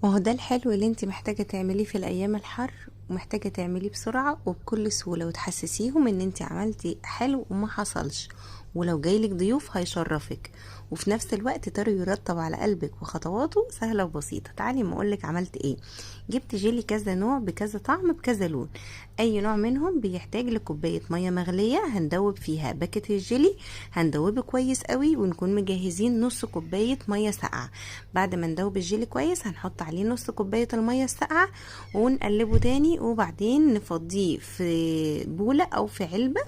ما هو ده الحلو اللي انت محتاجة تعمليه في الايام الحر، ومحتاجة تعمليه بسرعة وبكل سهولة، وتحسسيهم ان انت عملتي حلو وما حصلش، ولو جايلك ضيوف هيشرفك، وفي نفس الوقت طري يرطب على قلبك، وخطواته سهلة وبسيطة. تعالي ما اقولك عملت ايه. جبت جيلي كذا نوع بكذا طعم بكذا لون، اي نوع منهم بيحتاج لكوباية مية مغلية هندوب فيها باكت الجيلي. هندوبه كويس قوي، ونكون مجهزين نص كوباية مية ساقعة. بعد ما ندوب الجيلي كويس هنحط عليه نص كوباية المية الساقعة، ونقلبه تاني، وبعدين نفضيه في بولة او في علبة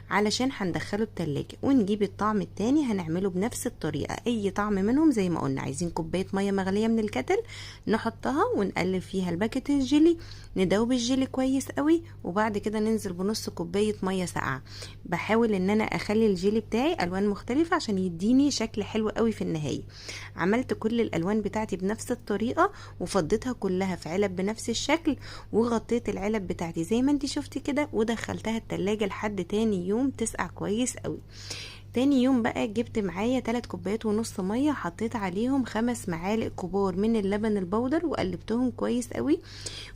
علشان هندخله التلاجة. ونجيب الطعم التاني هنعمله بنفس الطريقة، اي طعم منهم زي ما قلنا. عايزين كوباية مية مغلية من الكتل، نحطها ونقلب فيها الباكت الجيلي، ندوب الجيلي كويس قوي، وبعد كده ننزل بنص كوباية مية ساقعة. بحاول ان انا اخلي الجيلي بتاعي الوان مختلفة عشان يديني شكل حلو قوي في النهاية. عملت كل الالوان بتاعتي بنفس الطريقة، وفضيتها كلها في علب بنفس الشكل، وغطيت العلب بتاعتي زي ما انتي شفتي كده، ودخلتها التلاجة لحد تاني يوم تسقع كويس قوي. تاني يوم بقى جبت معايا 3 كوبايات ونص ميه، حطيت عليهم 5 معالق كبار من اللبن البودر، وقلبتهم كويس قوي.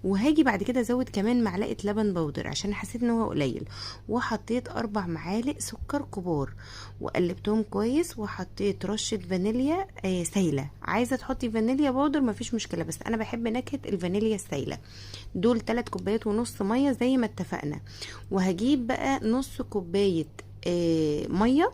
وهاجي بعد كده ازود كمان معلقه لبن بودر عشان حسيت ان هو قليل، وحطيت 4 معالق سكر كبار، وقلبتهم كويس. وحطيت رشه فانيليا سايله، عايزه تحطي فانيليا بودر مفيش مشكله، بس انا بحب نكهه الفانيليا السايله. دول 3 كوبايات ونص ميه زي ما اتفقنا. وهجيب بقى نص كوبايه ميه،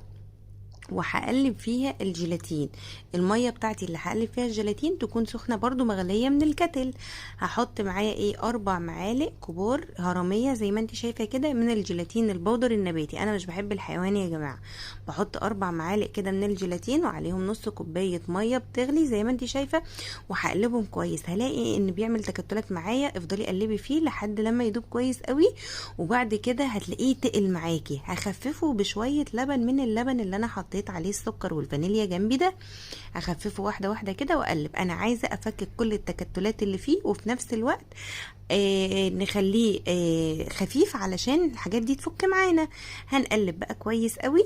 وهقلب فيها الجيلاتين. الميه بتاعتي اللي هقلب فيها الجيلاتين تكون سخنه برضو مغليه من الكتل. هحط معايا 4 معالق كبار هرميه زي ما انت شايفه كده من الجيلاتين البودر النباتي، انا مش بحب الحيواني يا جماعه. بحط 4 معالق كده من الجيلاتين، وعليهم نص كوبايه ميه بتغلي زي ما انت شايفه، وهقلبهم كويس. هلاقي ان بيعمل تكتلات معايا، افضلي قلبي فيه لحد لما يدوب كويس قوي. وبعد كده هتلاقيه تقل معاكي، هخففه بشويه لبن من اللبن اللي انا حطيت عليه السكر والفانيليا جنبي ده. اخففه واحده واحده كده واقلب. انا عايزه افكك كل التكتلات اللي فيه، وفي نفس الوقت نخليه خفيف علشان الحاجات دي تفك معانا. هنقلب بقى كويس قوي.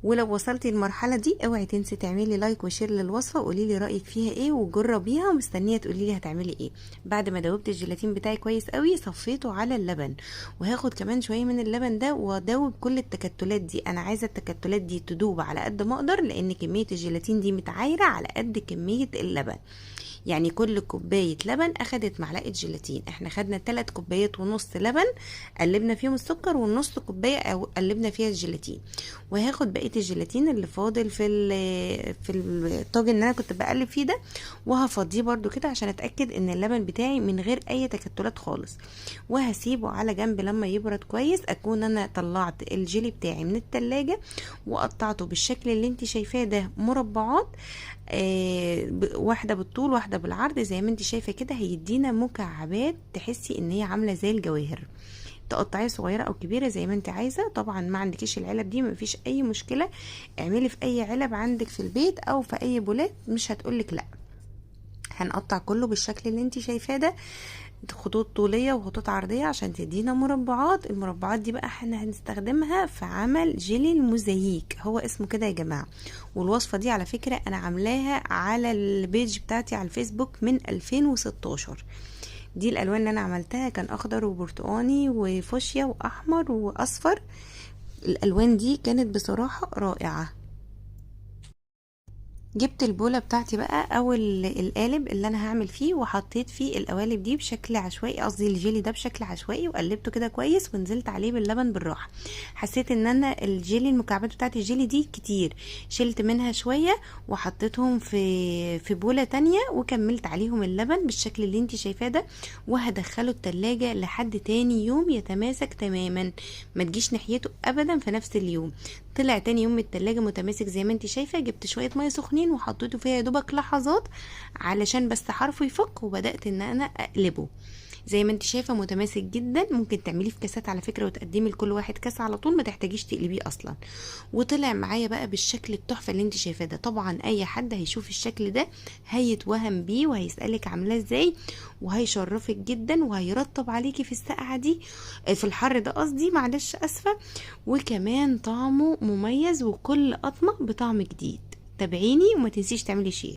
ولو وصلتي المرحله دي اوعي تنسي تعملي لايك وشير للوصفه، وقولي لي رايك فيها ايه، وجربيها، ومستنيه تقولي لي هتعملي ايه. بعد ما دوبت الجيلاتين بتاعي كويس قوي صفيته على اللبن، وهاخد كمان شويه من اللبن ده وادوب كل التكتلات دي. انا عايزه التكتلات دي تدوب على قد ما اقدر، لان كميه الجيلاتين دي متعايره على قد كميه اللبن. يعني كل كوباية لبن اخدت معلقة جيلاتين. احنا خدنا 3 كوبايات ونص لبن، قلبنا فيهم السكر، والنص كوباية او قلبنا فيها الجيلاتين. وهاخد بقية الجيلاتين اللي فاضل في الطاجن اللي انا كنت بقلب فيه ده، وهفضيه برده كده عشان اتاكد ان اللبن بتاعي من غير اي تكتلات خالص. وهسيبه على جنب لما يبرد كويس، اكون انا طلعت الجيلي بتاعي من التلاجة، وقطعته بالشكل اللي انت شايفاه ده مربعات، واحده بالطول واحده بالعرض زي ما انت شايفه كده. هيدينا مكعبات تحسي ان هي عامله زي الجواهر. تقطعيها صغيره او كبيره زي ما انت عايزه. طبعا ما عندكيش العلب دي مفيش اي مشكله، اعملي في اي علب عندك في البيت او في اي بولات، مش هتقولك لا. هنقطع كله بالشكل اللي انت شايفاه ده، خطوط طولية وخطوط عرضية عشان تدينا مربعات. المربعات دي بقى احنا هنستخدمها في عمل جيلي الموزاييك، هو اسمه كده يا جماعة. والوصفة دي على فكرة انا عاملاها على البيج بتاعتي على الفيسبوك من 2016. دي الالوان اللي انا عملتها كان اخضر وبرتقاني وفوشيا واحمر واصفر. الالوان دي كانت بصراحة رائعة. جبت البولة بتاعتي بقى او القالب اللي انا هعمل فيه، وحطيت فيه القوالب دي بشكل عشوائي، قصدي الجيلي ده بشكل عشوائي، وقلبته كده كويس، ونزلت عليه باللبن بالراحه. حسيت ان انا الجيلي المكعبات بتاعت الجيلي دي كتير، شلت منها شويه وحطيتهم في بولة تانية، وكملت عليهم اللبن بالشكل اللي انت شايفاه ده. وهدخله التلاجة لحد تاني يوم يتماسك تماما، ما تجيش ناحيته ابدا في نفس اليوم. طلع تاني يوم من التلاجة متماسك زي ما انت شايفة. جبت شوية مية سخنين وحطيته فيها يا دوبك لحظات علشان بس حرفه يفك، وبدأت ان انا اقلبه زي ما انت شايفة متماسك جدا. ممكن تعمليه في كاسات على فكرة، وتقدمي لكل واحد كاس على طول، ما تحتاجيش تقلبيه اصلا. وطلع معايا بقى بالشكل التحفة اللي انت شايفاه ده. طبعا اي حد هيشوف الشكل ده هيتوهم بيه، وهيسألك عاملاه ازاي، وهيشرفك جدا، وهيرطب عليكي في السقعة دي، في الحر ده قصدي، معلش اسفة. وكمان طعمه مميز، وكل قطمة بطعم جديد. تابعيني وما تنسيش تعملي شير.